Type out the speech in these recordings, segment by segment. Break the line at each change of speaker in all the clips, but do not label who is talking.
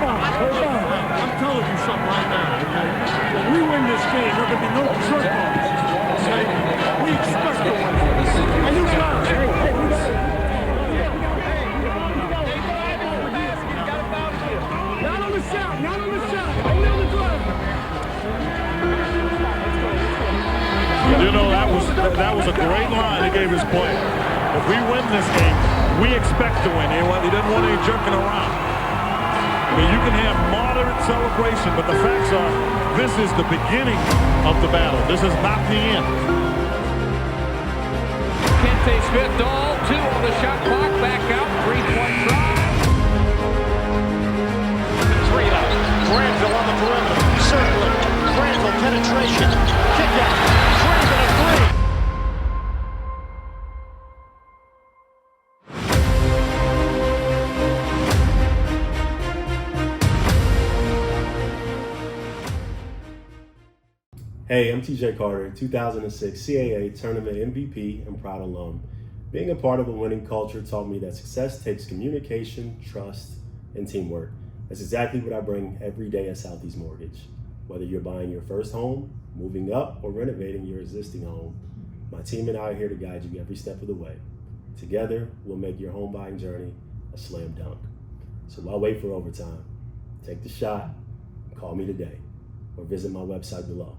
I'm telling you something right now, okay? When we win this game, there can be no jerk-offs, okay? We expect to win. And you got it. Hey, we got it. Not on the shot, not on the shot. Only on the drive.
You know, that was a great line he gave his player. If we win this game, we expect to win. He didn't want any jerking around. I mean, you can have moderate celebration, but the facts are this is the beginning of the battle. This is not the end.
Kente Smith-Dahl, 2 on the shot clock, back out, 3-point try. Granville on the perimeter, circling, Granville penetration, kick out, Granville a 3.
Hey, I'm TJ Carter, 2006 CAA Tournament MVP and proud alum. Being a part of a winning culture taught me that success takes communication, trust, and teamwork. That's exactly what I bring every day at Southeast Mortgage. Whether you're buying your first home, moving up, or renovating your existing home, my team and I are here to guide you every step of the way. Together, we'll make your home buying journey a slam dunk. So why wait for overtime? Take the shot, call me today, or visit my website below.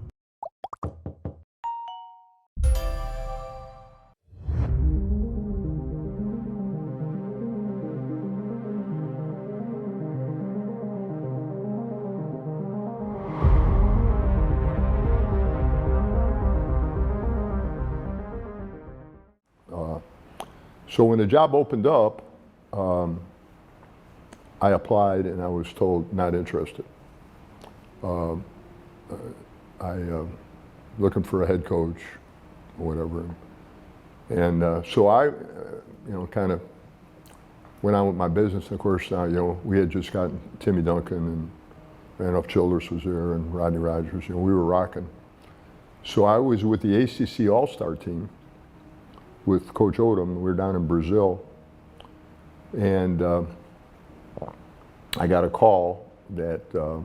So when the job opened up, I applied and I was told not interested. Looking for a head coach or whatever. And so I, kind of went on with my business. Of course, we had just gotten Timmy Duncan and Randolph Childress was there and Rodney Rogers. We were rocking. So I was with the ACC All-Star team with Coach Odom. We were down in Brazil, and I got a call that the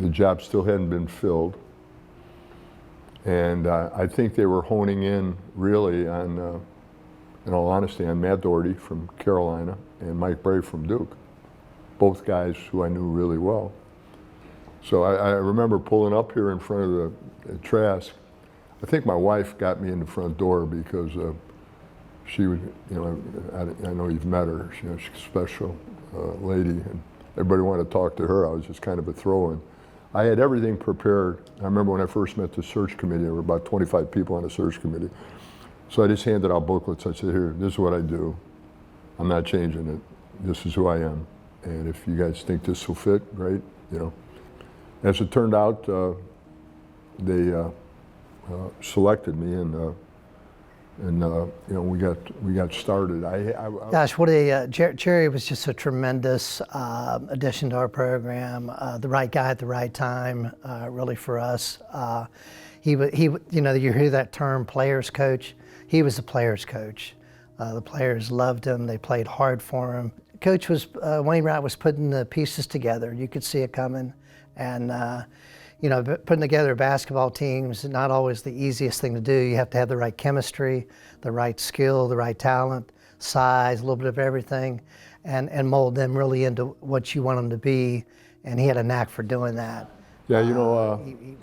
job still hadn't been filled, and I think they were honing in really on, in all honesty, on Matt Doherty from Carolina and Mike Brave from Duke, both guys who I knew really well. So I remember pulling up here in front of the Trask. I think my wife got me in the front door because she would, I know you've met her. She's a special lady, and everybody wanted to talk to her. I was just kind of a throw-in. I had everything prepared. I remember when I first met the search committee, there were about 25 people on the search committee. So I just handed out booklets. I said, here, this is what I do. I'm not changing it. This is who I am. And if you guys think this will fit, great, As it turned out, they selected me, and we got started.
Gosh, what a Jerry was just a tremendous addition to our program. The right guy at the right time, really for us. He you hear that term, players coach. He was the players coach. The players loved him. They played hard for him. Coach was Wainwright was putting the pieces together. You could see it coming, and putting together basketball teams is not always the easiest thing to do. You have to have the right chemistry, the right skill, the right talent, size, a little bit of everything, and mold them really into what you want them to be. And he had a knack for doing that.
Yeah,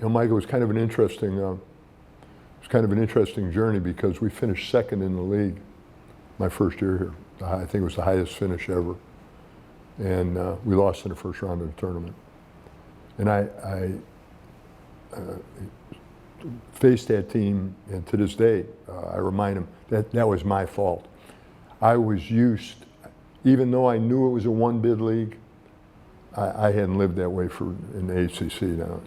Mike, it was kind of an interesting, journey because we finished second in the league my first year here. I think it was the highest finish ever, and we lost in the first round of the tournament. And I faced that team, and to this day, I remind them that was my fault. I was used, even though I knew it was a one-bid league, I hadn't lived that way in the ACC. Now,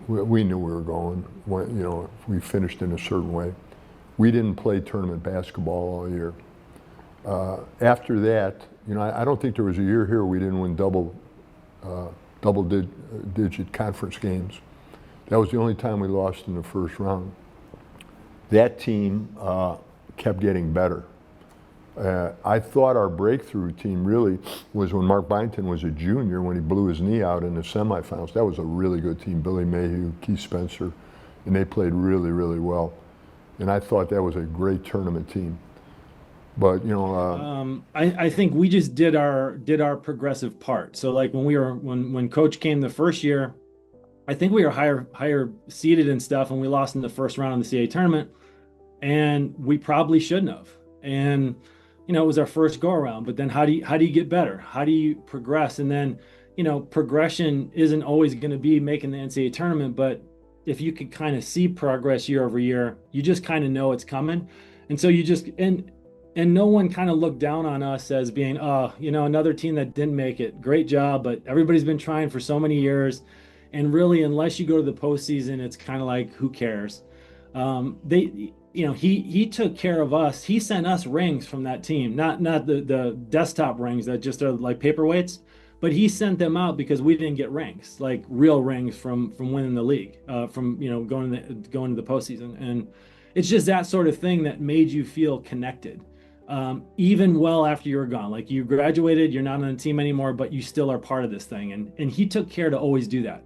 we knew we were going. We finished in a certain way. We didn't play tournament basketball all year. After that, I don't think there was a year here we didn't win double-digit conference games. That was the only time we lost in the first round. That team kept getting better. I thought our breakthrough team really was when Mark Byington was a junior, when he blew his knee out in the semifinals. That was a really good team. Billy Mayhew, Keith Spencer, and they played really, really well. And I thought that was a great tournament team. But
I think we just did our progressive part. So like when Coach came the first year, I think we were higher seeded and stuff, and we lost in the first round of the CAA tournament, and we probably shouldn't have. And it was our first go around. But then how do you get better? How do you progress? And then progression isn't always going to be making the NCAA tournament, but if you could kind of see progress year over year, you just kind of know it's coming. And so you just and no one kind of looked down on us as being, another team that didn't make it. Great job, but everybody's been trying for so many years. And really, unless you go to the postseason, it's kind of like, who cares? He took care of us. He sent us rings from that team, not the desktop rings that just are like paperweights, but he sent them out because we didn't get rings, like real rings from winning the league, from going to the postseason. And it's just that sort of thing that made you feel connected. Even well after you were gone, like you graduated, you're not on the team anymore, but you still are part of this thing. And he took care to always do that.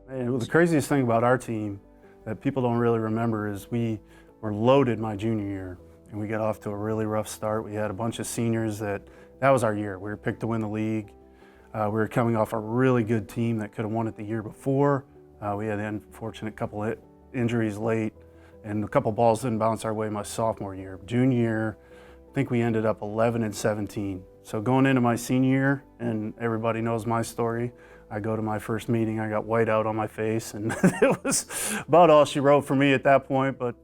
And the craziest thing about our team that people don't really remember is we were loaded my junior year, and we got off to a really rough start. We had a bunch of seniors that was our year. We were picked to win the league. We were coming off a really good team that could have won it the year before. We had an unfortunate couple of injuries late, and a couple balls didn't bounce our way my sophomore year. Junior year, I think we ended up 11-17. So going into my senior year, and everybody knows my story, I go to my first meeting, I got white out on my face, and it was about all she wrote for me at that point, but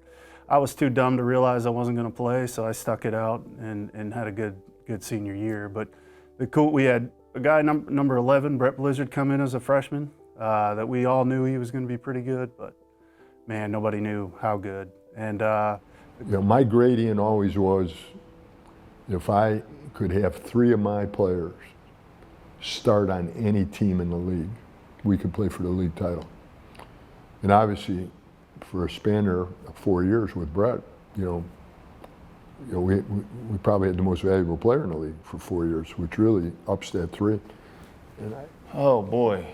I was too dumb to realize I wasn't gonna play, so I stuck it out and had a good senior year. But we had a guy number 11, Brett Blizzard, come in as a freshman, that we all knew he was gonna be pretty good, but man, nobody knew how good. And
my gradient always was, if I could have 3 of my players start on any team in the league, we could play for the league title. And obviously, for a span of 4 years with Brett, we probably had the most valuable player in the league for 4 years, which really ups that 3. And
oh boy,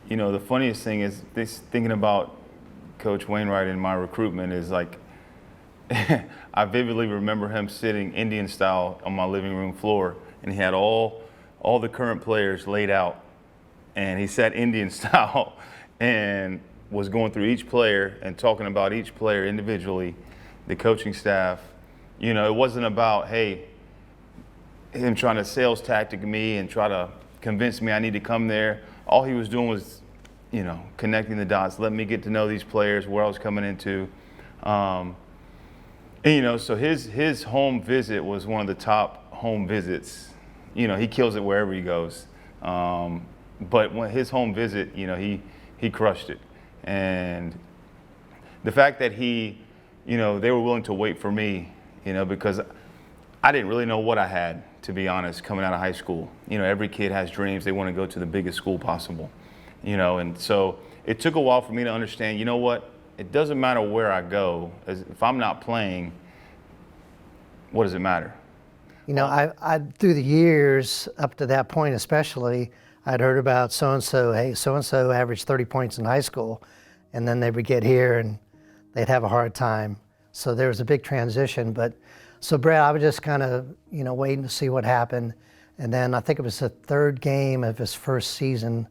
the funniest thing is thinking about Coach Wainwright in my recruitment is like, I vividly remember him sitting Indian style on my living room floor, and he had all the current players laid out, and he sat Indian style and was going through each player and talking about each player individually, the coaching staff. It wasn't about, hey, him trying to sales tactic me and try to convince me I need to come there. All he was doing was, connecting the dots, letting me get to know these players, where I was coming into. So his home visit was one of the top home visits. He kills it wherever he goes. But when his home visit, he crushed it. And the fact that they were willing to wait for me, because I didn't really know what I had, to be honest, coming out of high school. Every kid has dreams. They want to go to the biggest school possible, and so it took a while for me to understand, it doesn't matter where I go. If I'm not playing, what does it matter?
I through the years, up to that point especially, I'd heard about so-and-so, hey, so-and-so averaged 30 points in high school, and then they would get here and they'd have a hard time. So there was a big transition. But so Brad, I was just kind of, waiting to see what happened. And then I think it was the 3rd game of his first season,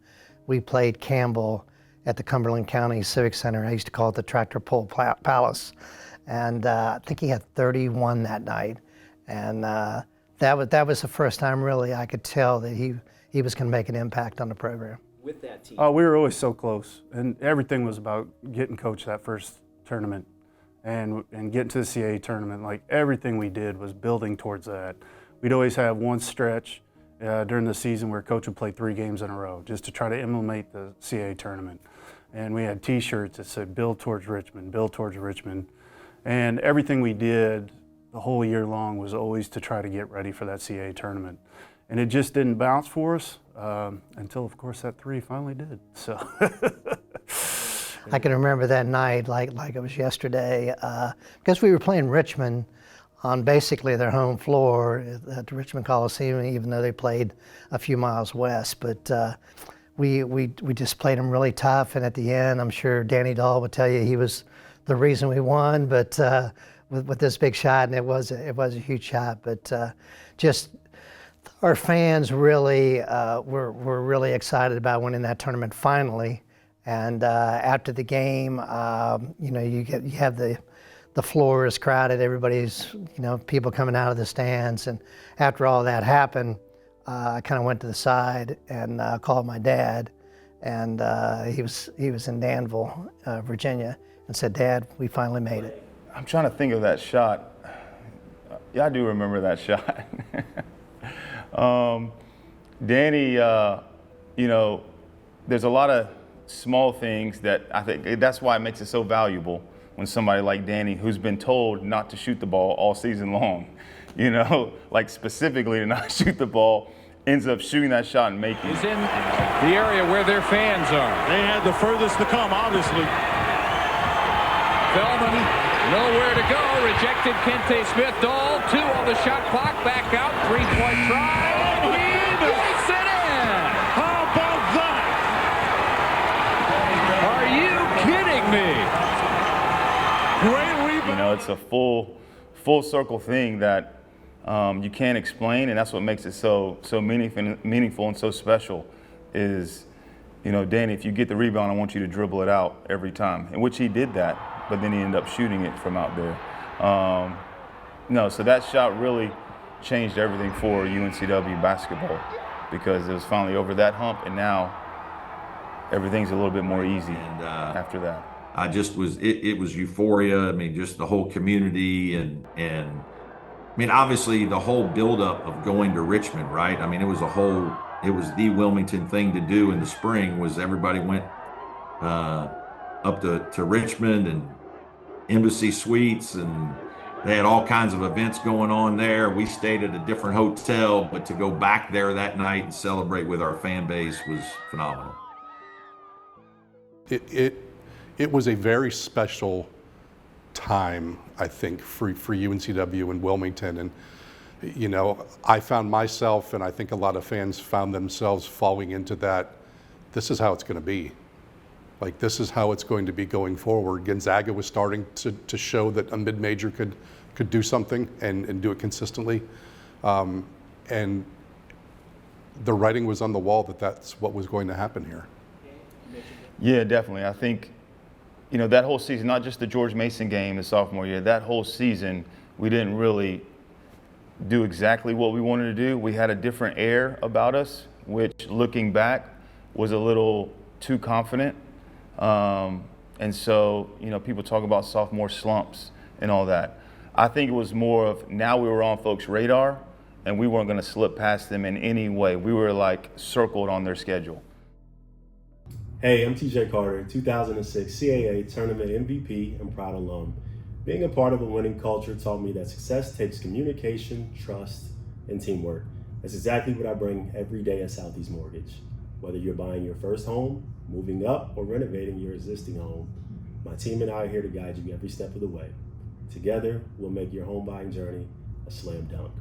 we played Campbell at the Cumberland County Civic Center. I used to call it the Tractor Pull Palace. And I think he had 31 that night. And that was the first time really I could tell that he was going to make an impact on the program.
With that team.
We were always so close, and everything was about getting coach that first tournament and getting to the CAA tournament. Like everything we did was building towards that. We'd always have one stretch during the season where coach would play 3 games in a row just to try to emulate the CAA tournament. And we had T-shirts that said build towards Richmond, build towards Richmond. And everything we did the whole year long was always to try to get ready for that CAA tournament. And it just didn't bounce for us until, of course, that 3 finally did. So
I can remember that night like it was yesterday, because we were playing Richmond on basically their home floor at the Richmond Coliseum, even though they played a few miles west. But we just played them really tough, and at the end, I'm sure Danny Dahl would tell you he was the reason we won. But with this big shot, and it was a huge shot. But just our fans really were really excited about winning that tournament finally. And after the game, you have the floor is crowded. Everybody's, people coming out of the stands. And after all that happened, I kind of went to the side and called my dad. And he was in Danville, Virginia, and said, "Dad, we finally made it."
I'm trying to think of that shot. Yeah, I do remember that shot. Danny, there's a lot of small things that I think that's why it makes it so valuable when somebody like Danny, who's been told not to shoot the ball all season long, like specifically to not shoot the ball, ends up shooting that shot and making it.
He's in the area where their fans are.
They had the furthest to come, obviously.
Feldman, nowhere to go. Rejected Kente Smith. Dahl, 2 on the shot clock. Back out, 3-point try. And he makes it in.
How about that?
Are you kidding me?
Great rebound.
It's a full circle thing that you can't explain, and that's what makes it so meaningful and so special. Is Danny, if you get the rebound, I want you to dribble it out every time, in which he did that, but then he ended up shooting it from out there. So that shot really changed everything for UNCW basketball, because it was finally over that hump, and now everything's a little bit more easy after that.
I just was, it was euphoria. I mean, just the whole community and I mean, obviously the whole buildup of going to Richmond, right? I mean, it was the Wilmington thing to do in the spring. Was everybody went up to Richmond and Embassy Suites, and they had all kinds of events going on there. We stayed at a different hotel, but to go back there that night and celebrate with our fan base was phenomenal.
It was a very special time, I think, for UNCW in Wilmington. And, I found myself, and I think a lot of fans found themselves falling into that, this is how it's going to be. Like, this is how it's going to be going forward. Gonzaga was starting to show that a mid-major could do something and do it consistently. And the writing was on the wall that that's what was going to happen here.
Yeah, definitely. I think, that whole season, not just the George Mason game the sophomore year, that whole season, we didn't really do exactly what we wanted to do. We had a different air about us, which, looking back, was a little too confident. And so, people talk about sophomore slumps and all that. I think it was more of, now we were on folks' radar, and we weren't going to slip past them in any way. We were circled on their schedule.
Hey, I'm TJ Carter, 2006 CAA Tournament MVP and proud alum. Being a part of a winning culture taught me that success takes communication, trust, and teamwork. That's exactly what I bring every day at Southeast Mortgage. Whether you're buying your first home, moving up, or renovating your existing home, my team and I are here to guide you every step of the way. Together, we'll make your home buying journey a slam dunk.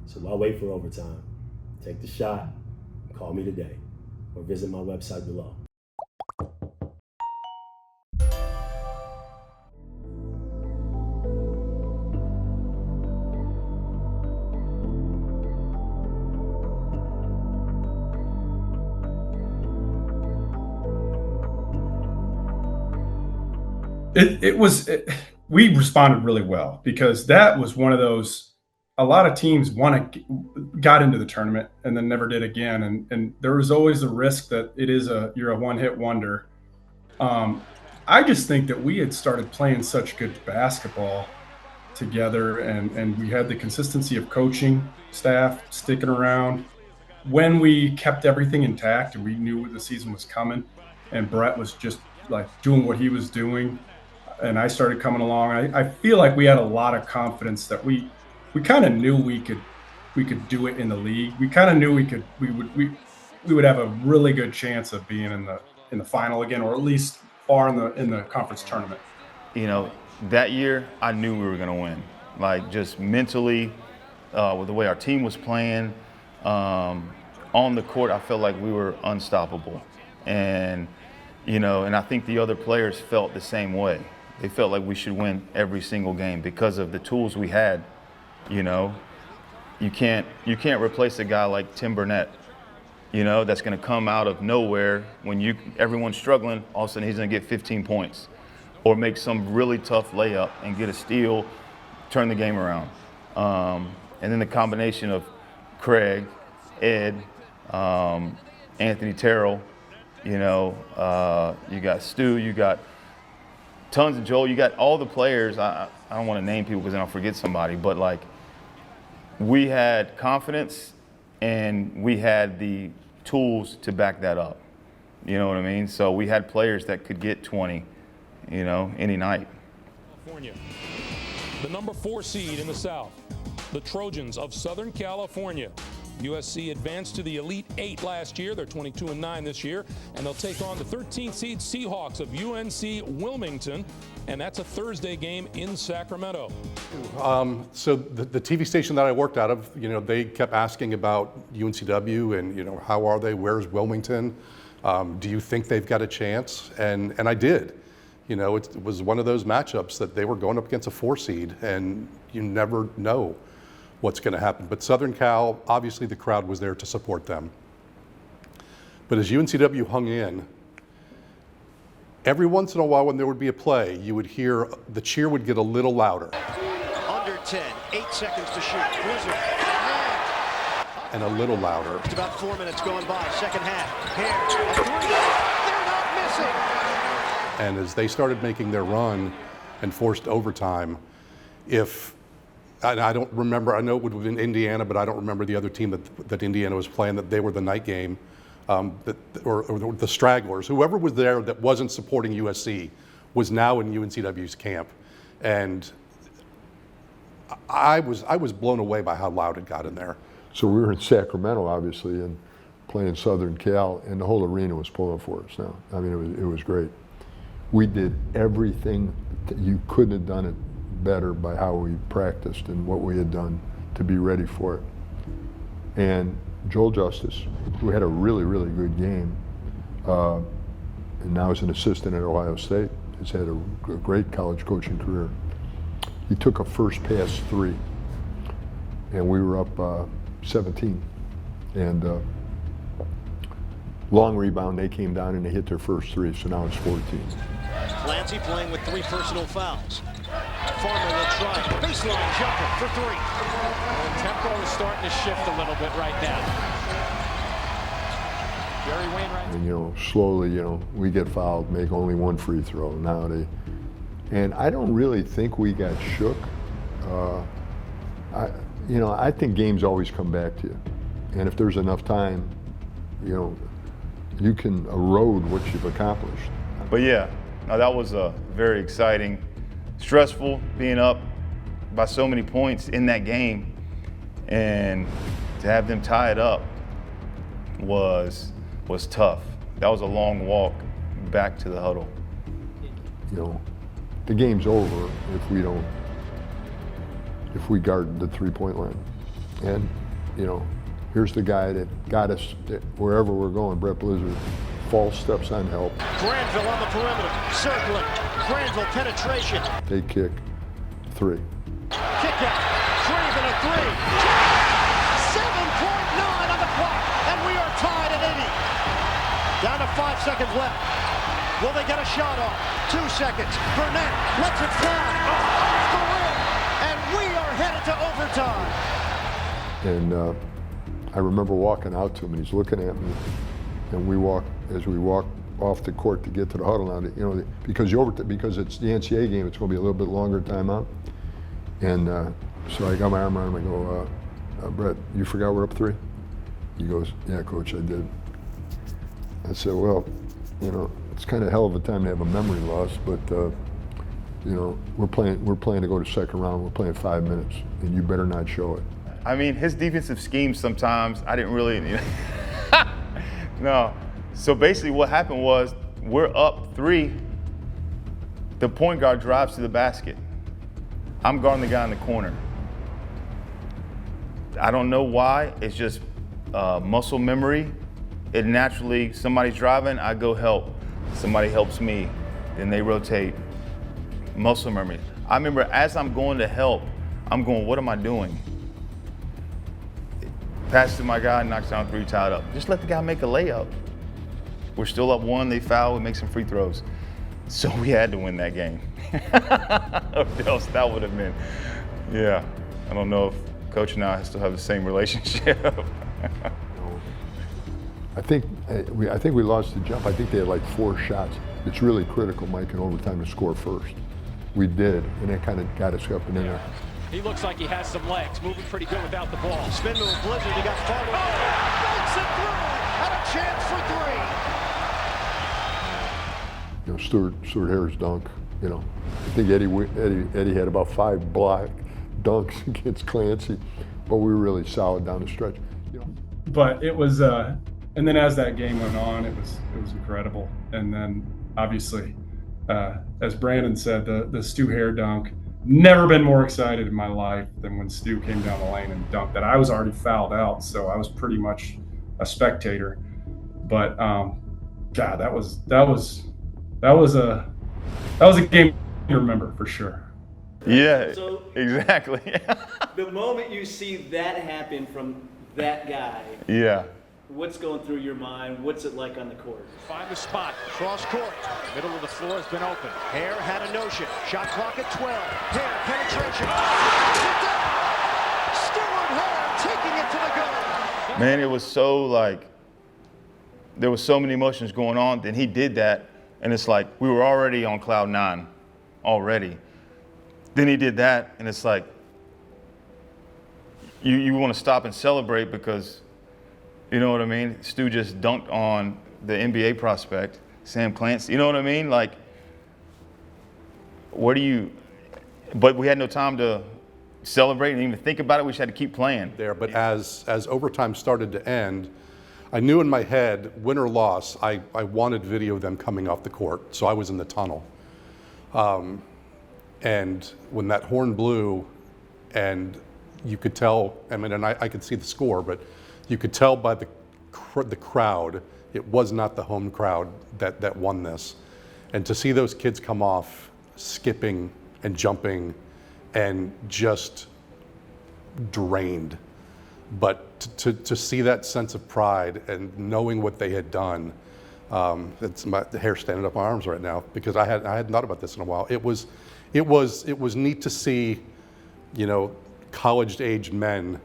So why wait for overtime? Take the shot, call me today, or visit my website below.
We responded really well, because that was one of those, a lot of teams got into the tournament and then never did again. And there was always the risk that you're a one-hit wonder. I just think that we had started playing such good basketball together, and we had the consistency of coaching staff sticking around. When we kept everything intact and we knew the season was coming, and Brett was just doing what he was doing, and I started coming along, I feel like we had a lot of confidence that we kind of knew we could do it in the league. We kind of knew we would have a really good chance of being in the final again, or at least far in the conference tournament.
That year I knew we were going to win. Like just mentally, with the way our team was playing, on the court, I felt like we were unstoppable. And, you know, and I think the other players felt the same way. They felt like we should win every single game because of the tools we had. You know, you can't replace a guy like Tim Burnett, you know, that's going to come out of nowhere when everyone's struggling. All of a sudden, he's going to get 15 points, or make some really tough layup and get a steal, turn the game around. And then the combination of Craig, Ed, Anthony Terrell, you know, you got Stu, you got tons of Joel, you got all the players. I don't want to name people because then I'll forget somebody, but like we had confidence and we had the tools to back that up. You know what I mean? So we had players that could get 20, you know, any night.
California, the number 4 seed in the South, the Trojans of Southern California. USC advanced to the Elite 8 last year. They're 22-9 this year, and they'll take on the 13th seed Seahawks of UNC Wilmington, and that's a Thursday game in Sacramento.
So the TV station that I worked out of, you know, they kept asking about UNCW and, you know, how are they? Where's Wilmington? Do you think they've got a chance? And I did. You know, it was one of those matchups that they were going up against a 4 seed, and you never know what's going to happen. But Southern Cal, obviously the crowd was there to support them. But as UNCW hung in, every once in a while when there would be a play, you would hear the cheer would get a little louder.
Under 10, 8 seconds to shoot. Blizzard.
And a little louder.
It's about 4 minutes going by, second half. Here, a 3. They're not missing.
And as they started making their run and forced overtime, I don't remember, I know it would have been Indiana, but I don't remember the other team that Indiana was playing, that they were the night game, or the stragglers. Whoever was there that wasn't supporting USC was now in UNCW's camp. And I was blown away by how loud it got in there.
So we were in Sacramento, obviously, and playing Southern Cal, and the whole arena was pulling for us now. I mean, it was great. We did everything. You couldn't have done it better by how we practiced and what we had done to be ready for it. And Joel Justice, who had a really, really good game, and now is an assistant at Ohio State, has had a great college coaching career. He took a first pass 3, and we were up 17. And long rebound, they came down and they hit their first 3, so now it's 14.
Clancy playing with 3 personal fouls. Farmer will try. Baseline jumper for 3.
The tempo is starting to shift a little bit right now. Jerry Wainwright.
And, you know, slowly, you know, we get fouled, make only 1 free throw. Now and I don't really think we got shook. I think games always come back to you. And if there's enough time, you know, you can erode what you've accomplished.
But yeah, no, that was very exciting. Stressful being up by so many points in that game, and to have them tie it up was tough. That was a long walk back to the huddle.
You know, the game's over if we guard the 3-point line. And, you know, here's the guy that got us wherever we're going, Brett Blizzard. False steps on help.
Granville on the perimeter, circling. Granville penetration.
They kick 3.
Kick out. Craven a 3. 7.9 on the clock, and we are tied at 80. Down to 5 seconds left. Will they get a shot off? 2 seconds. Burnett lets it fly. Off the rim, and we are headed to overtime.
And I remember walking out to him, and he's looking at me, and as we walk off the court to get to the huddle now, you know, because it's the NCAA game, it's going to be a little bit longer timeout. And so I got my arm around him, I go, Brett, you forgot we're up 3? He goes, yeah, Coach, I did. I said, well, you know, it's kind of a hell of a time to have a memory loss, but you know, we're playing to go to second round. We're playing 5 minutes, and you better not show it.
I mean, his defensive schemes sometimes I didn't really. You know, no. So basically, what happened was we're up 3. The point guard drives to the basket. I'm guarding the guy in the corner. I don't know why. It's just muscle memory. It naturally, somebody's driving, I go help. Somebody helps me, then they rotate. Muscle memory. I remember as I'm going to help, I'm going, what am I doing? Pass to my guy, knocks down 3, tied up. Just let the guy make a layup. We're still up 1, they foul, we make some free throws. So we had to win that game. Or else that would have been, yeah. I don't know if Coach and I still have the same relationship.
I think we lost the jump. I think they had like 4 shots. It's really critical, Mike, in overtime to score first. We did, and that kind of got us up and in there.
He looks like he has some legs, moving pretty good without the ball.
Spin move, Blizzard, he got far away. Breaks it through, and a chance for 3.
You know, Stuart Hare's dunk, you know. I think Eddie had about 5 block dunks against Clancy, but we were really solid down the stretch. You know.
But it was, and then as that game went on, it was incredible. And then obviously, as Brandon said, the Stu Hare dunk. Never been more excited in my life than when Stu came down the lane and dunked that. I was already fouled out, so I was pretty much a spectator. But God, that was a game to remember for sure.
Yeah,
So,
exactly.
the moment you see that happen from that guy,
Yeah.
what's going through your mind? What's it like on the court?
Find the spot.
Cross court.
Middle of the floor has been open.
Hare had a notion. Shot clock at 12. Hare, penetration. Stuart Hare taking it to the goal.
Man, it was so like, there was so many emotions going on. Then he did that, and it's like we were already on cloud 9, already. Then he did that, and it's like you want to stop and celebrate because, you know what I mean? Stu just dunked on the NBA prospect, Sam Clancy. You know what I mean? Like, but we had no time to celebrate and even think about it. We just had to keep playing.
But as overtime started to end, I knew in my head, win or loss, I wanted video of them coming off the court. So I was in the tunnel. And when that horn blew, and you could tell, I mean, and I could see the score, but you could tell by the crowd, it was not the home crowd that won this. And to see those kids come off skipping and jumping and just drained. But to see that sense of pride and knowing what they had done, it's my hair standing up my arms right now because I hadn't thought about this in a while. It was neat to see, you know, college-aged men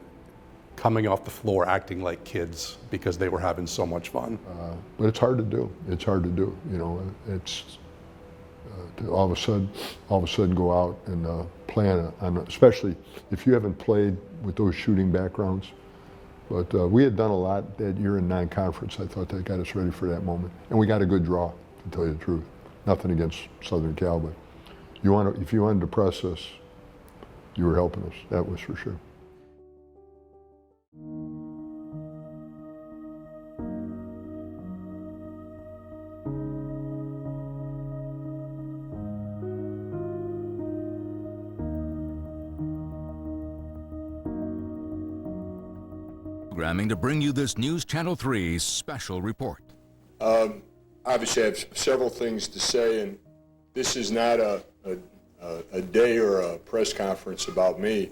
coming off the floor acting like kids because they were having so much fun.
But it's hard to do. It's hard to do. You know, it's to all of a sudden go out and play on, especially if you haven't played with those shooting backgrounds. But we had done a lot that year in non-conference. I thought that got us ready for that moment, and we got a good draw. To tell you the truth, nothing against Southern Cal, but if you wanted to press us, you were helping us. That was for sure.
Programming to bring you this News Channel 3 special report.
Obviously, I have several things to say, and this is not a day or a press conference about me.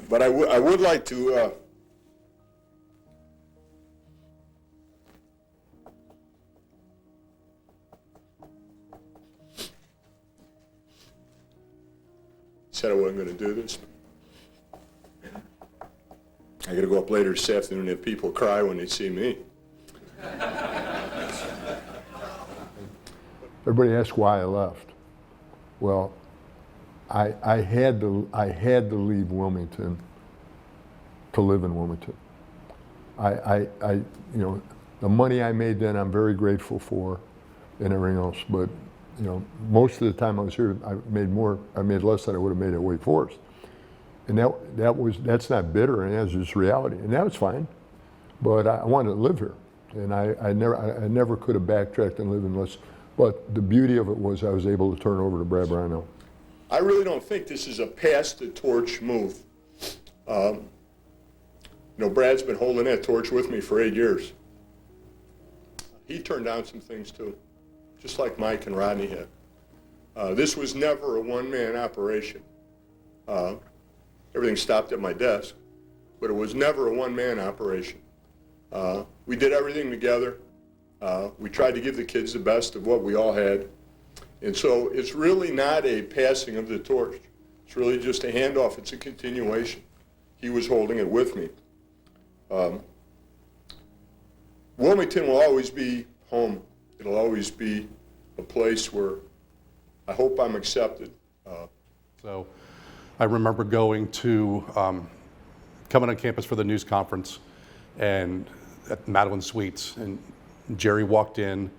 But I would like to said I wasn't going to do this. I got to go up later this afternoon and have people cry when they see me.
Everybody asks why I left. Well, I had to leave Wilmington to live in Wilmington. You know, the money I made then I'm very grateful for and everything else, but you know, most of the time I was here, I made less than I would have made at Wake Forest. And that's not bitter, and that's just reality. And that was fine, but I wanted to live here. And I never could have backtracked and lived in less. But the beauty of it was I was able to turn over to Brad Brownell.
I really don't think this is a pass the torch move. You know, Brad's been holding that torch with me for 8 years. He turned down some things too, just like Mike and Rodney had. This was never a one-man operation. Everything stopped at my desk, but it was never a one-man operation. We did everything together. We tried to give the kids the best of what we all had. And so it's really not a passing of the torch. It's really just a handoff. It's a continuation. He was holding it with me. Wilmington will always be home. It'll always be a place where I hope I'm accepted.
So I remember going to, coming on campus for the news conference and at Madeline Suites, and Jerry walked in,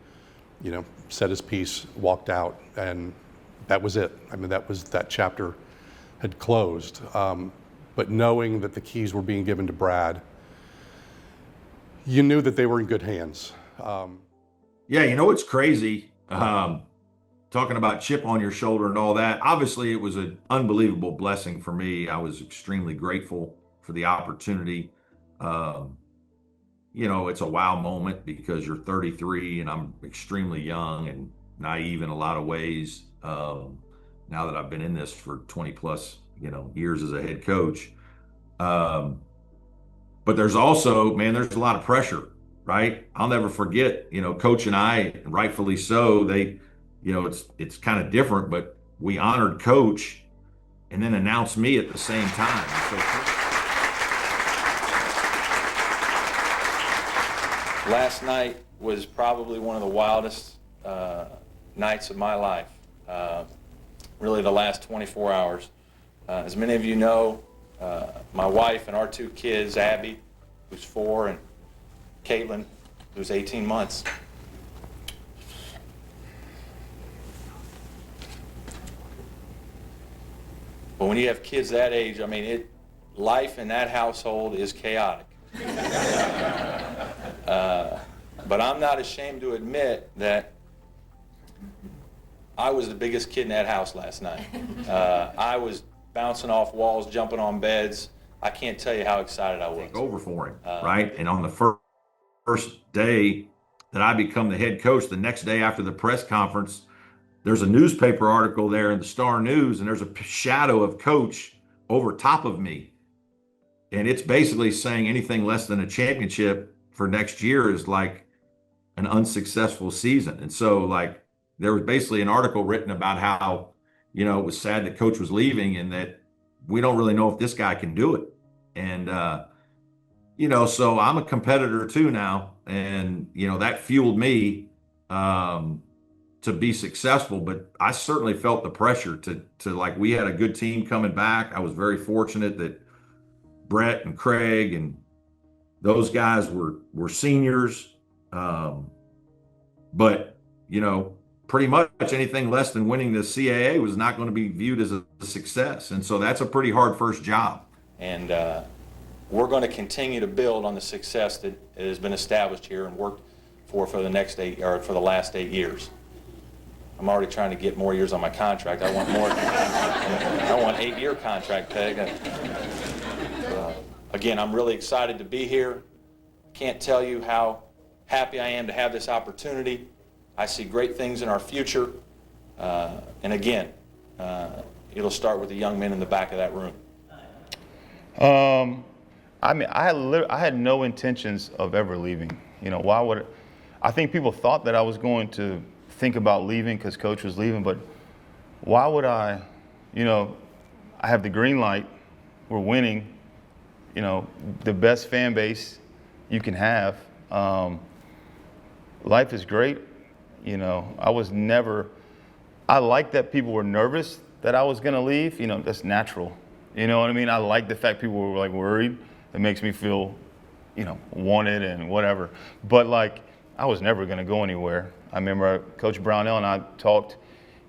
you know, said his piece, walked out, and that was it. I mean, that chapter had closed. But knowing that the keys were being given to Brad, you knew that they were in good hands.
Yeah, you know what's crazy? Talking about chip on your shoulder and all that. Obviously, it was an unbelievable blessing for me. I was extremely grateful for the opportunity. You know, it's a wow moment because you're 33 and I'm extremely young and naive in a lot of ways. Now that I've been in this for 20 plus, you know, years as a head coach. But there's also, man, there's a lot of pressure, right? I'll never forget, you know, Coach and I, rightfully so, they, you know, it's kind of different, but we honored Coach and then announced me at the same time. So,
last night was probably one of the wildest nights of my life. Really the last 24 hours. As many of you know, my wife and our two kids, Abby, who's 4, and Caitlin, who's 18 months. But when you have kids that age, I mean, life in that household is chaotic. But I'm not ashamed to admit that I was the biggest kid in that house last night. I was bouncing off walls, jumping on beds. I can't tell you how excited I was.
Take over for him, right? And on the first day that I become the head coach, the next day after the press conference, there's a newspaper article there in the Star News, and there's a shadow of Coach over top of me. And it's basically saying anything less than a championship for next year is like an unsuccessful season. And so, like, there was basically an article written about how, you know, it was sad that Coach was leaving and that we don't really know if this guy can do it. And, you know, so I'm a competitor too now. And, you know, that fueled me to be successful. But I certainly felt the pressure to like, we had a good team coming back. I was very fortunate that Brett and Craig and those guys were seniors. But, you know, pretty much anything less than winning the CAA was not going to be viewed as a success. And so that's a pretty hard first job.
And we're going to continue to build on the success that has been established here and worked for the next 8 or for the last 8 years. I'm already trying to get more years on my contract. I want more. I want 8-year contract, Peg. Again, I'm really excited to be here. Can't tell you how happy I am to have this opportunity. I see great things in our future. And again, it'll start with the young men in the back of that room.
I mean, I had no intentions of ever leaving. You know, why would I think people thought that I was going to think about leaving because Coach was leaving, but why would I? You know, I have the green light. We're winning. You know, the best fan base you can have. Life is great. You know, I like that people were nervous that I was going to leave. You know, that's natural. You know what I mean? I like the fact people were like worried. It makes me feel, you know, wanted and whatever. But like, I was never going to go anywhere. I remember Coach Brownell and I talked.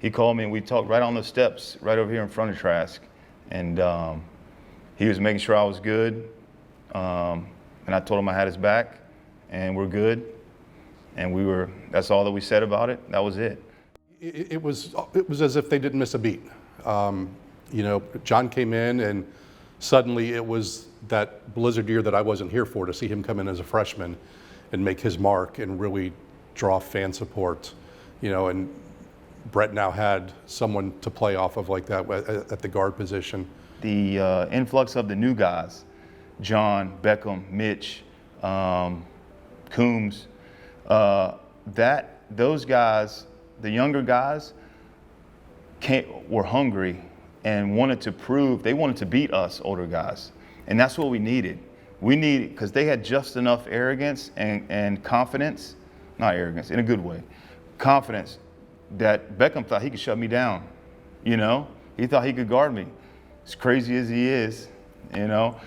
He called me and we talked right on the steps, right over here in front of Trask. And he was making sure I was good. And I told him I had his back and we're good. And that's all that we said about it. That was it.
It was as if they didn't miss a beat. You know, John came in and suddenly it was that blizzard year that I wasn't here for, to see him come in as a freshman and make his mark and really draw fan support, you know, and Brett now had someone to play off of like that at the guard position.
The influx of the new guys, John, Beckham, Mitch, Coombs, those guys, the younger guys, were hungry and wanted to prove, they wanted to beat us older guys. And that's what we needed. We needed, because they had just enough arrogance and confidence, not arrogance, in a good way, confidence, that Beckham thought he could shut me down, you know? He thought he could guard me, as crazy as he is, you know?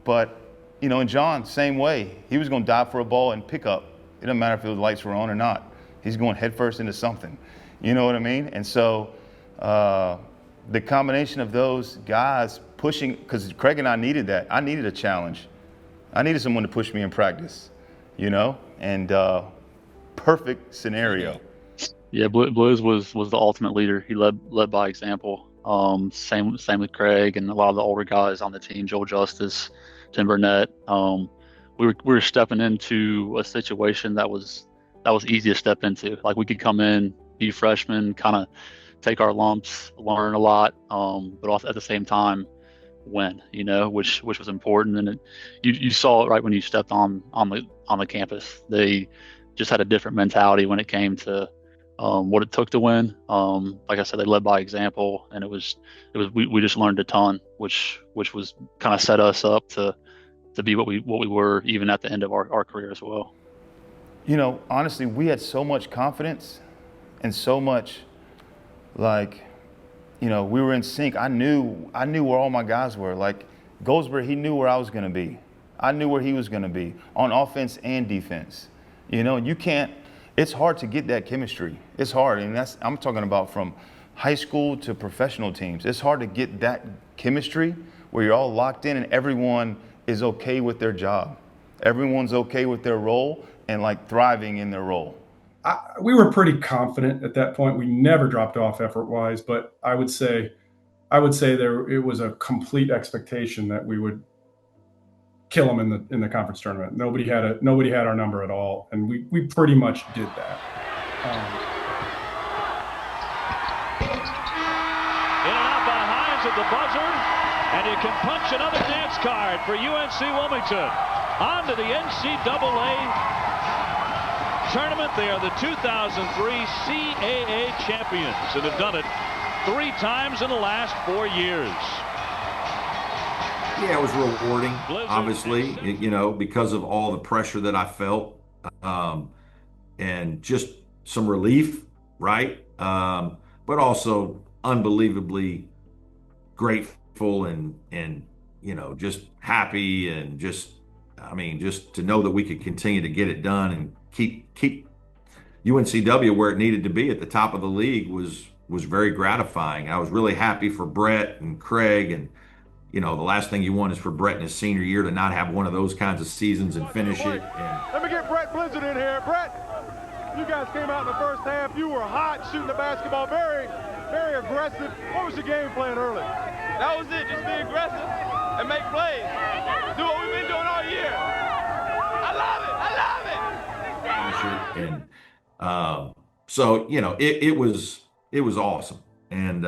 But, you know, and John, same way. He was going to dive for a ball and pick up. It doesn't matter if the lights were on or not. He's going headfirst into something. You know what I mean? And so the combination of those guys pushing, because Craig and I needed that. I needed a challenge. I needed someone to push me in practice, you know? And perfect scenario.
Yeah, Blues was the ultimate leader. He led by example. Same with Craig and a lot of the older guys on the team, Joel Justice, Tim Burnett. We were stepping into a situation that was easy to step into. Like, we could come in, be freshmen, kind of take our lumps, learn a lot, but also at the same time win, you know, which was important. And you saw it right when you stepped on the campus. They just had a different mentality when it came to what it took to win. Like I said, they led by example, and we just learned a ton, which was kind of set us up to be what we were even at the end of our career as well.
You know, honestly, we had so much confidence and so much, like, you know, we were in sync. I knew where all my guys were. Like, Goldsberry, he knew where I was going to be. I knew where he was going to be on offense and defense. You know, it's hard to get that chemistry. It's hard, and I'm talking about from high school to professional teams. It's hard to get that chemistry where you're all locked in and everyone is okay with their job. Everyone's okay with their role and like thriving in their role.
We were pretty confident at that point. We never dropped off effort-wise, but I would say it was a complete expectation that we would kill them in the conference tournament. Nobody had our number at all, and we pretty much did that.
In and out by Hines at the buzzer, and you can punch another dance card for UNC Wilmington. On to the NCAA tournament. They are the 2003 CAA champions and have done it 3 times in the last 4 years.
Yeah, it was rewarding, obviously, you know, because of all the pressure that I felt, and just some relief, right? But also unbelievably grateful and you know, just happy, and just to know that we could continue to get it done and keep UNCW where it needed to be at the top of the league was very gratifying. I was really happy for Brett and Craig, and you know, the last thing you want is for Brett in his senior year to not have one of those kinds of seasons and finish it.
Let me get Brett Blizzard in here. Brett, you guys came out in the first half. You were hot shooting the basketball, very, very aggressive. What was your game plan early?
That was it. Just be aggressive and make plays. Do what we've been doing all year. I love it.
And so, you know, it was awesome, and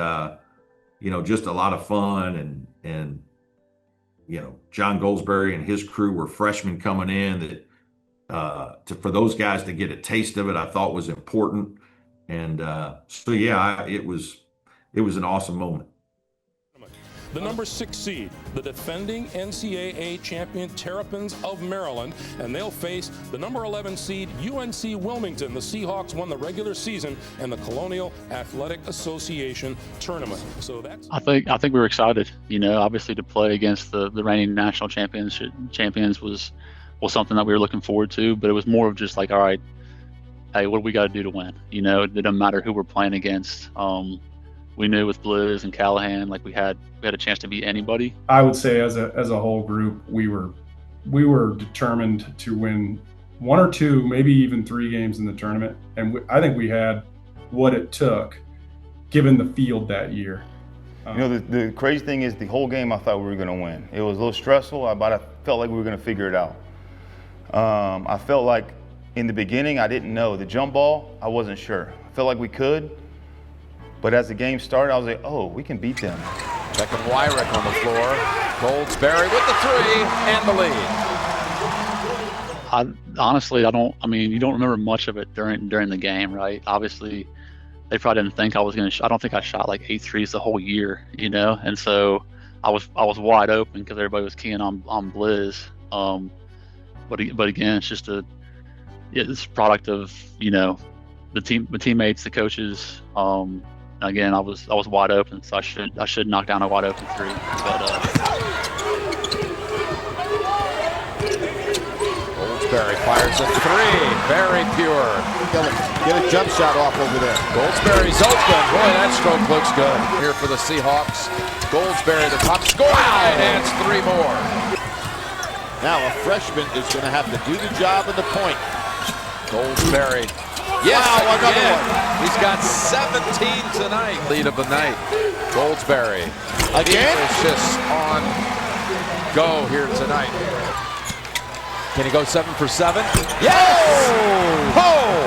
you know, just a lot of fun, and you know, John Goldsberry and his crew were freshmen coming in that for those guys to get a taste of it, I thought was important, and so yeah, it was an awesome moment.
The number 6 seed, the defending NCAA champion Terrapins of Maryland, and they'll face the number 11 seed UNC Wilmington. The Seahawks won the regular season and the Colonial Athletic Association tournament. So I
think we were excited. You know, obviously to play against the reigning national champions was something that we were looking forward to. But it was more of just like, all right, hey, what do we got to do to win? You know, it didn't matter who we're playing against. We knew with Blizz and Callahan, like we had a chance to beat anybody.
I would say as a whole group, we were determined to win 1 or 2, maybe even 3 games in the tournament, and I think we had what it took given the field that year.
You know, the crazy thing is the whole game I thought we were going to win. It was a little stressful, but I felt like we were going to figure it out. I felt like in the beginning I didn't know. The jump ball, I wasn't sure. I felt like we could, but as the game started, I was like, oh, we can beat them.
Checking Wainwright on the floor. Goldsberry with the three and the lead.
Honestly, I mean, you don't remember much of it during the game, right? Obviously, they probably didn't think I was going to. I don't think I shot like 8 threes the whole year, you know. And so I was wide open because everybody was keying on Blizz. But again, it's just it's a product of, you know, the teammates, the coaches. Again, I was wide open, so I should knock down a wide open three. But
Goldsberry fires a three, very pure.
Get a jump shot off over there.
Goldsberry's open. Boy, that stroke looks good. Here for the Seahawks. Goldsberry, the top scorer, and adds 3 more.
Now a freshman is going to have to do the job in the point.
Goldsberry. Yes,
wow, another one.
He's got 17 tonight. Lead of the night. Goldsberry.
Again?
Just on go here tonight. Can he go 7 for 7? Yes! Oh!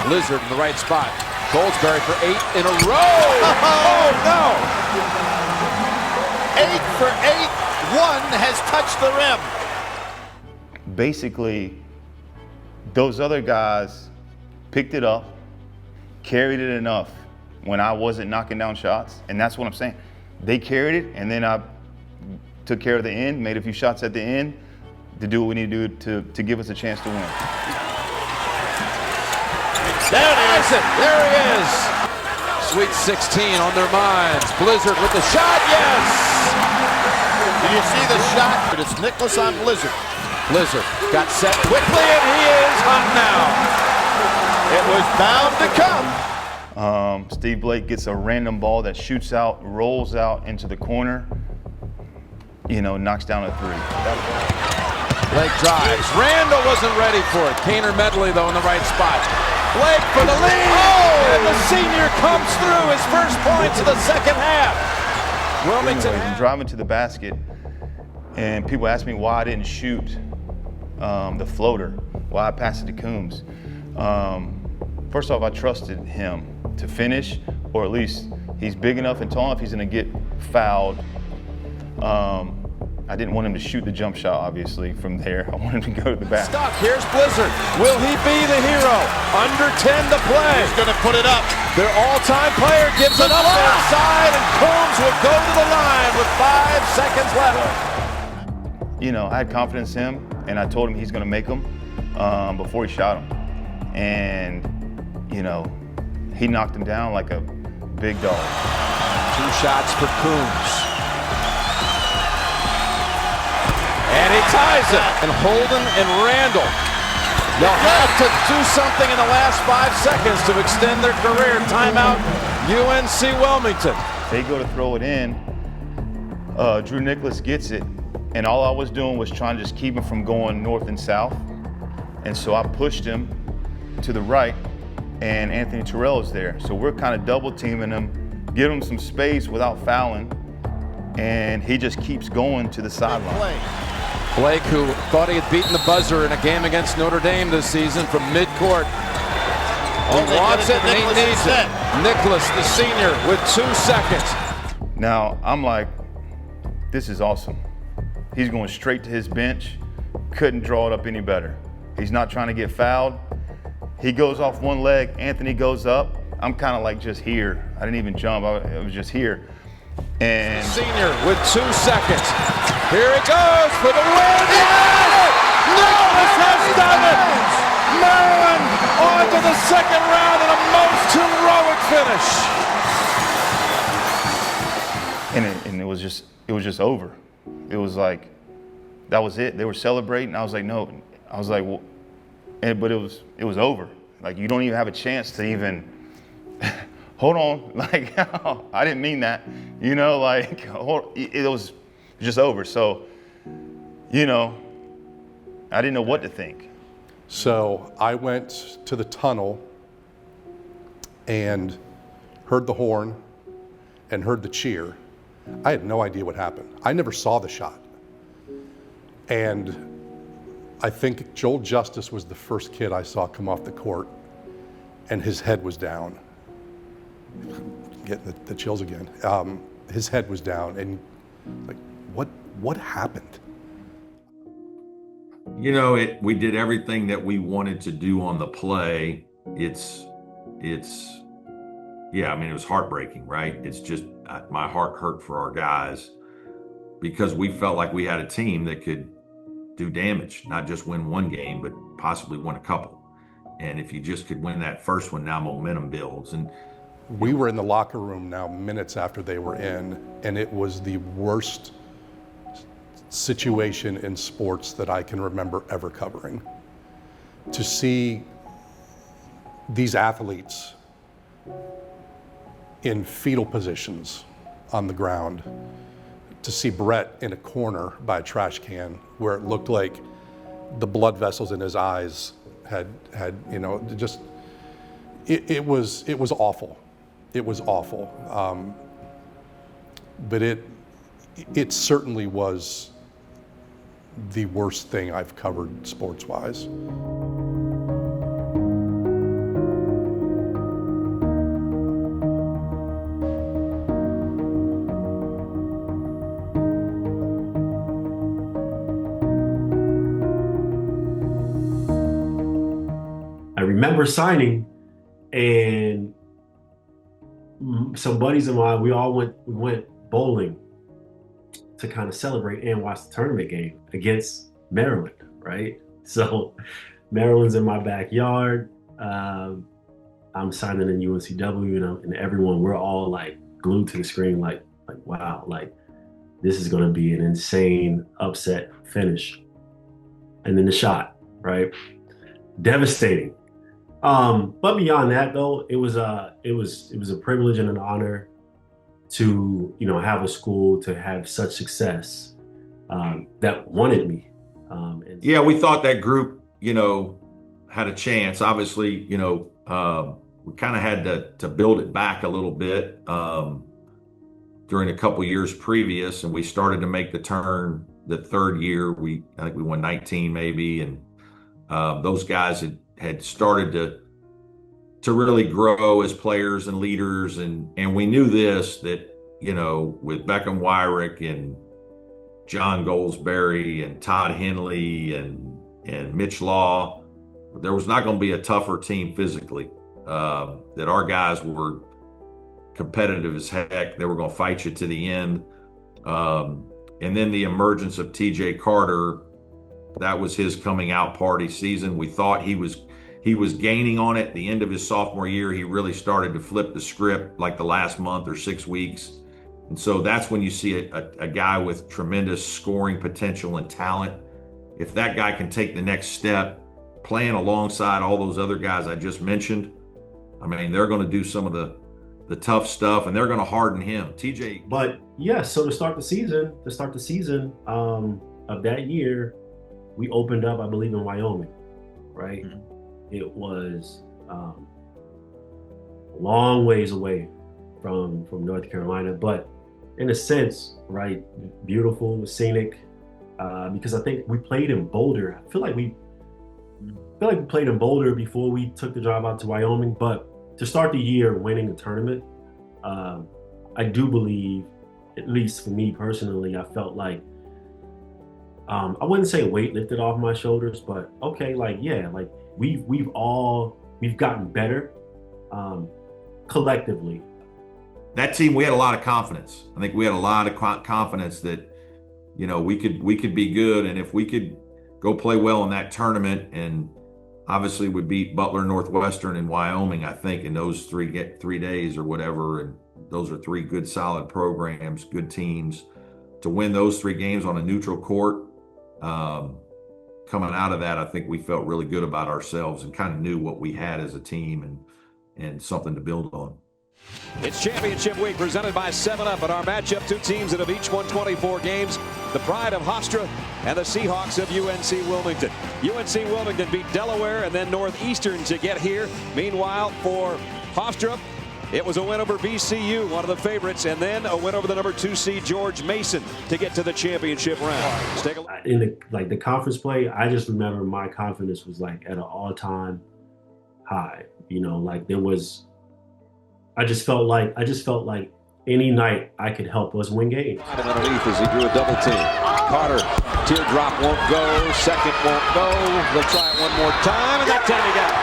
Blizzard in the right spot. Goldsberry for 8 in a row. Oh no!
8 for 8. 1 has touched the rim.
Basically, those other guys picked it up, carried it enough when I wasn't knocking down shots, and that's what I'm saying. They carried it, and then I took care of the end, made a few shots at the end to do what we need to do to give us a chance to win.
There it is. There he is. Sweet 16 on their minds. Blizzard with the shot. Yes.
Did you see the shot? But it's Nicholas on Blizzard.
Blizzard got set quickly, and he is hot
now. It was bound to come.
Steve Blake gets a random ball that shoots out, rolls out into the corner, you know, knocks down a 3.
Blake drives. Randall wasn't ready for it. Kaner Medley, though, in the right spot. Blake for the lead. Oh! And the senior comes through his first points of the second half. Wilmington.
I'm driving to the basket, and people ask me why I didn't shoot the floater, why I passed it to Coombs. First off, I trusted him to finish, or at least he's big enough and tall enough he's going to get fouled. I didn't want him to shoot the jump shot, obviously, from there. I wanted him to go to the basket.
Stuck. Here's Blizzard. Will he be the hero? Under 10 to play.
He's going to put it up.
Their all-time player gives it up inside, and Coombs will go to the line with 5 seconds left.
You know, I had confidence in him, and I told him he's going to make them before he shot him. And, you know, he knocked him down like a big dog.
2 shots for Coombs. And he ties it. And Holden and Randall, they'll have to do something in the last 5 seconds to extend their career. Timeout, UNC Wilmington.
They go to throw it in. Drew Nicholas gets it. And all I was doing was trying to just keep him from going north and south. And so I pushed him to the right, and Anthony Terrell is there. So we're kind of double teaming him, give him some space without fouling, and he just keeps going to the sideline.
Blake, who thought he had beaten the buzzer in a game against Notre Dame this season from midcourt. He wants it and he needs it. Nicholas, the senior, with 2 seconds.
Now, I'm like, this is awesome. He's going straight to his bench. Couldn't draw it up any better. He's not trying to get fouled. He goes off one leg, Anthony goes up. I'm kind of like just here. I didn't even jump, I was just here. And
senior with 2 seconds. Here it goes for the win. Yes! Nicholas has done it. Maryland on to the second round in a most heroic finish.
And it was just over. It was like, that was it. They were celebrating. I was like, no. I was like, well, but it was over. Like, you don't even have a chance to even hold on. Like, I didn't mean that. You know, like, it was just over. So, you know, I didn't know what to think.
So I went to the tunnel and heard the horn and heard the cheer. I had no idea what happened. I never saw the shot. And I think Joel Justice was the first kid I saw come off the court, and his head was down. Getting the chills again. His head was down, and like, what happened?
You know, we did everything that we wanted to do on the play. Yeah, I mean, it was heartbreaking, right? It's just, my heart hurt for our guys because we felt like we had a team that could do damage, not just win one game, but possibly win a couple. And if you just could win that first one, now momentum builds. And
we were in the locker room now minutes after they were in, and it was the worst situation in sports that I can remember ever covering. To see these athletes in fetal positions on the ground, to see Brett in a corner by a trash can where it looked like the blood vessels in his eyes had you know, just, it was awful. It was awful. But it certainly was the worst thing I've covered sports-wise.
I remember signing, and some buddies of mine, we went bowling to kind of celebrate and watch the tournament game against Maryland, right? So Maryland's in my backyard. I'm signing in UNCW, you know, and everyone, we're all like glued to the screen, like wow, like this is going to be an insane upset finish. And then the shot, right? Devastating. But beyond that, though, it was a privilege and an honor to, you know, have a school to have such success that wanted me.
Yeah, we thought that group, you know, had a chance. Obviously, you know, we kind of had to build it back a little bit during a couple years previous, and we started to make the turn the third year. I think we won 19 maybe, and those guys had started to really grow as players and leaders, and we knew this, that, you know, with Beckham Wyrick and John Goldsberry and Todd Henley and Mitch Law, there was not going to be a tougher team physically. That our guys were competitive as heck. They were going to fight you to the end. And then the emergence of TJ Carter, that was his coming out party season. We thought he was gaining on it. At the end of his sophomore year, he really started to flip the script like the last month or 6 weeks. And so that's when you see a guy with tremendous scoring potential and talent. If that guy can take the next step, playing alongside all those other guys I just mentioned, I mean, they're going to do some of the tough stuff, and they're going to harden him. TJ.
But yeah, so to start the season of that year, we opened up, I believe, in Wyoming, right? Mm-hmm. It was a long ways away from North Carolina, but in a sense, right, beautiful, scenic, because I think we played in Boulder. I feel like we played in Boulder before we took the drive out to Wyoming, but to start the year winning a tournament, I do believe, at least for me personally, I felt like, I wouldn't say a weight lifted off my shoulders, but okay, like, yeah, like we've gotten better collectively.
That team, we had a lot of confidence. I think we had a lot of confidence that, you know, we could be good, and if we could go play well in that tournament, and obviously we beat Butler, Northwestern, and Wyoming, I think, in those 3 days or whatever, and those are 3 good, solid programs, good teams. To win those 3 games on a neutral court, coming out of that, I think we felt really good about ourselves and kind of knew what we had as a team and something to build on.
It's championship week presented by 7-Up, and our matchup, 2 teams that have each won 24 games, the Pride of Hofstra and the Seahawks of UNC Wilmington. UNC Wilmington beat Delaware and then Northeastern to get here. Meanwhile, for Hofstra, it was a win over VCU, one of the favorites, and then a win over the number 2 seed George Mason to get to the championship round. Let's take a look.
In the conference play, I just remember my confidence was like at an all-time high. You know, like I just felt like any night I could help us win games.
And underneath as he drew a double team. Carter, teardrop won't go, second won't go. They'll try it one more time, and that time he got it.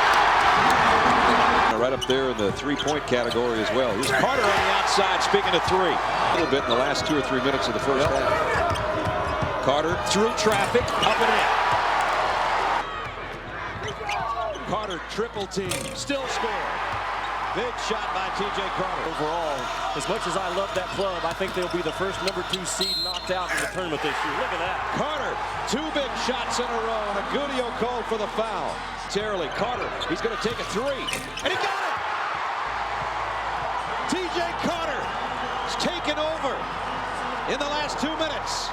Right up there in the three-point category as well. Here's Carter on the outside, speaking of three. A little bit in the last 2 or 3 minutes of the first half. Carter through traffic, up and in. Carter triple team, still score. Big shot by T.J. Carter.
Overall, as much as I love that club, I think they'll be the first number 2 seed knocked out in the tournament this year. Look at that.
Carter, 2 big shots in a row, and Agudio called for the foul. Terribly, Carter, he's going to take a 3, and he got it! T.J. Carter has taken over in the last 2 minutes.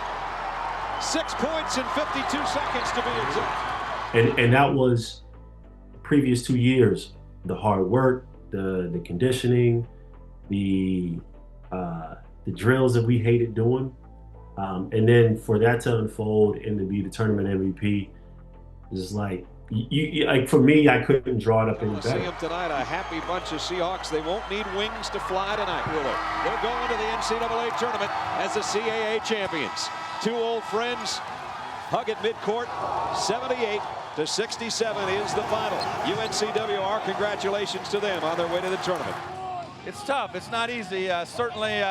6 points in 52 seconds to be exact.
And that was previous 2 years, the hard work, the conditioning, the drills that we hated doing, and then for that to unfold and to be the tournament MVP is like, like for me, I couldn't draw it up any better.
See them tonight, a happy bunch of Seahawks. They won't need wings to fly tonight, will they? They're going to the NCAA tournament as the CAA champions. 2 old friends hug at midcourt. 78-67 is the final. UNCW, our congratulations to them on their way to the tournament.
It's tough. It's not easy. Certainly,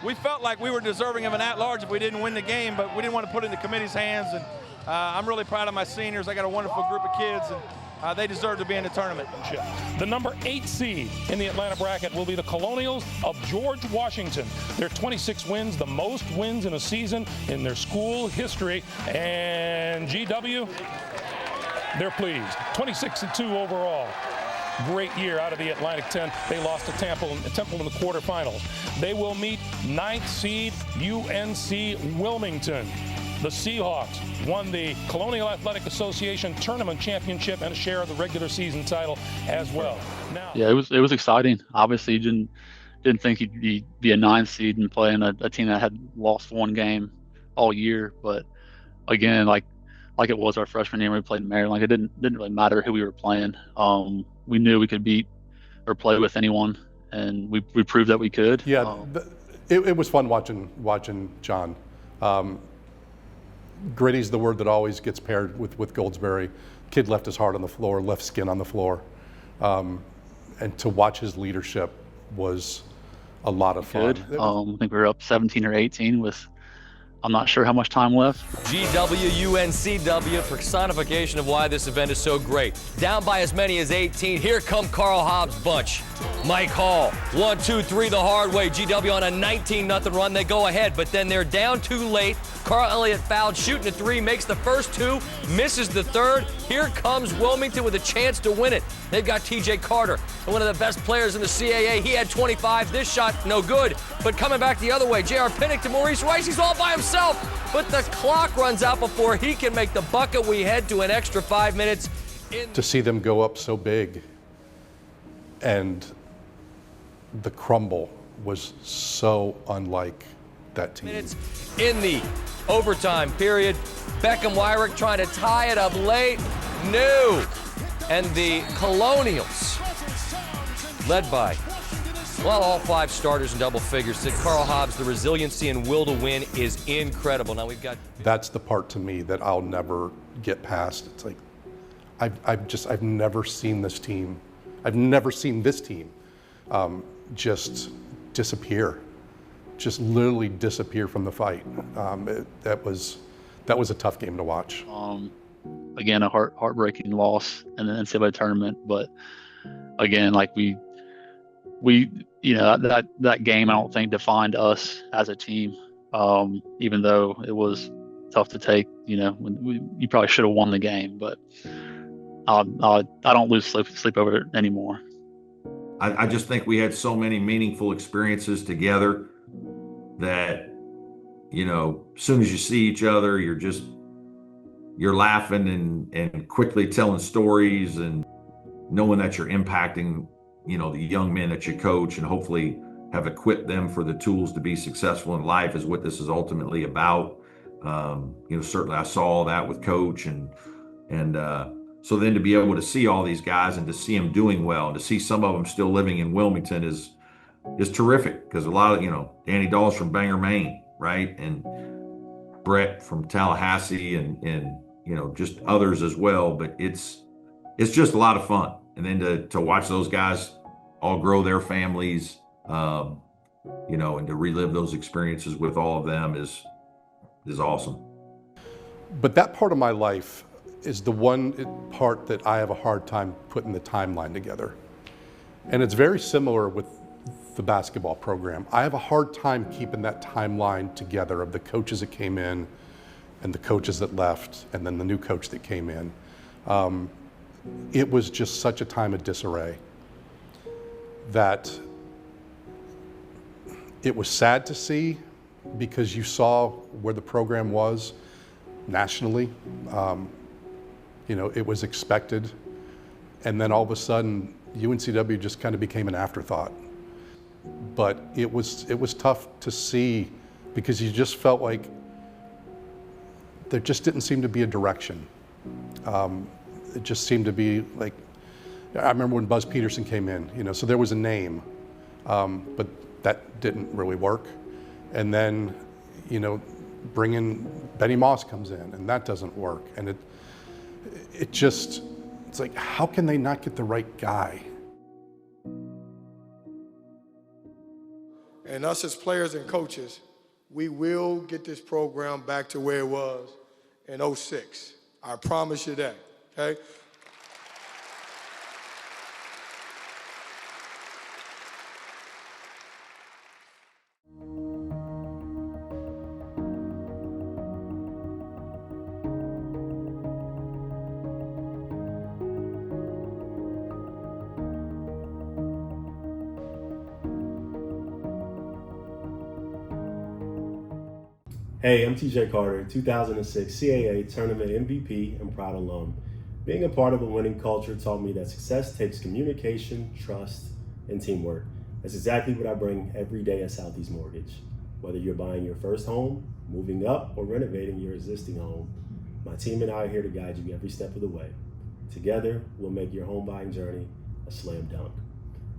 we felt like we were deserving of an at-large if we didn't win the game, but we didn't want to put it in the committee's hands. And I'm really proud of my seniors. I got a wonderful group of kids, and they deserve to be in the tournament.
The number 8 seed in the Atlanta bracket will be the Colonials of George Washington. Their 26 wins, the most wins in a season in their school history. And GW, they're pleased. 26-2 overall. Great year out of the Atlantic 10. They lost to Temple in the quarterfinals. They will meet 9th seed UNC Wilmington. The Seahawks won the Colonial Athletic Association Tournament Championship and a share of the regular season title as well. Now,
yeah, it was exciting. Obviously, you didn't think you'd be a 9th seed and playing a team that had lost 1 game all year. But again, like it was our freshman year when we played in Maryland. Like it didn't really matter who we were playing. We knew we could beat or play with anyone, and we proved that we could.
Yeah, it was fun watching John. Gritty's the word that always gets paired with Goldsberry. Kid left his heart on the floor, left skin on the floor. And to watch his leadership was a lot of fun.
I think we were up 17 or 18 with, I'm not sure how much time left.
GW-UNCW, personification of why this event is so great. Down by as many as 18. Here come Carl Hobbs' bunch. Mike Hall, 1, 2, 3 the hard way. GW on a 19-0 run. They go ahead, but then they're down too late. Carl Elliott fouled, shooting a 3, makes the first 2, misses the 3rd. Here comes Wilmington with a chance to win it. They've got T.J. Carter, one of the best players in the CAA. He had 25. This shot, no good. But coming back the other way, J.R. Pinnock to Maurice Rice. He's all by himself. But the clock runs out before he can make the bucket. We head to an extra 5 minutes.
To see them go up so big and the crumble was so unlike that team.
Minutes in the overtime period. Beckham Wyrick trying to tie it up late. No. And the Colonials, led by, well, all 5 starters in double figures, said Carl Hobbs, the resiliency and will to win is incredible. Now we've got...
That's the part to me that I'll never get past. It's like, I've never seen this team. I've never seen this team just disappear. Just literally disappear from the fight. That was a tough game to watch.
Again, a heartbreaking loss in the NCAA tournament, but again, like we that game I don't think defined us as a team. Even though it was tough to take, you probably should have won the game, but I don't lose sleep over it anymore.
I just think we had so many meaningful experiences together that, as soon as you see each other, you're laughing and quickly telling stories and knowing that you're impacting the young men that you coach and hopefully have equipped them for the tools to be successful in life is what this is ultimately about. Certainly I saw that with Coach and so then to be able to see all these guys and to see them doing well and to see some of them still living in Wilmington is terrific, because a lot of, Danny Dawes from Bangor, Maine, right? And Brett from Tallahassee and just others as well. But it's just a lot of fun. And then to watch those guys all grow their families, and to relive those experiences with all of them is awesome.
But that part of my life is the one part that I have a hard time putting the timeline together. And it's very similar with the basketball program. I have a hard time keeping that timeline together of the coaches that came in and the coaches that left and then the new coach that came in. It was just such a time of disarray that it was sad to see, because you saw where the program was nationally. It was expected. And then all of a sudden, UNCW just kind of became an afterthought. But it was tough to see, because you just felt like there just didn't seem to be a direction. It just seemed to be like, I remember when Buzz Peterson came in, so there was a name, but that didn't really work. And then, bringing Benny Moss comes in, and that doesn't work. And it's like, how can they not get the right guy?
And us as players and coaches, we will get this program back to where it was in '06. I promise you that, okay?
Hey, I'm TJ Carter, 2006 CAA Tournament MVP and proud alum. Being a part of a winning culture taught me that success takes communication, trust, and teamwork. That's exactly what I bring every day at Southeast Mortgage. Whether you're buying your first home, moving up, or renovating your existing home, my team and I are here to guide you every step of the way. Together, we'll make your home buying journey a slam dunk.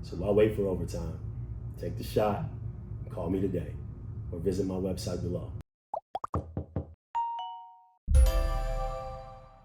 So why wait for overtime? Take the shot, call me today, or visit my website below.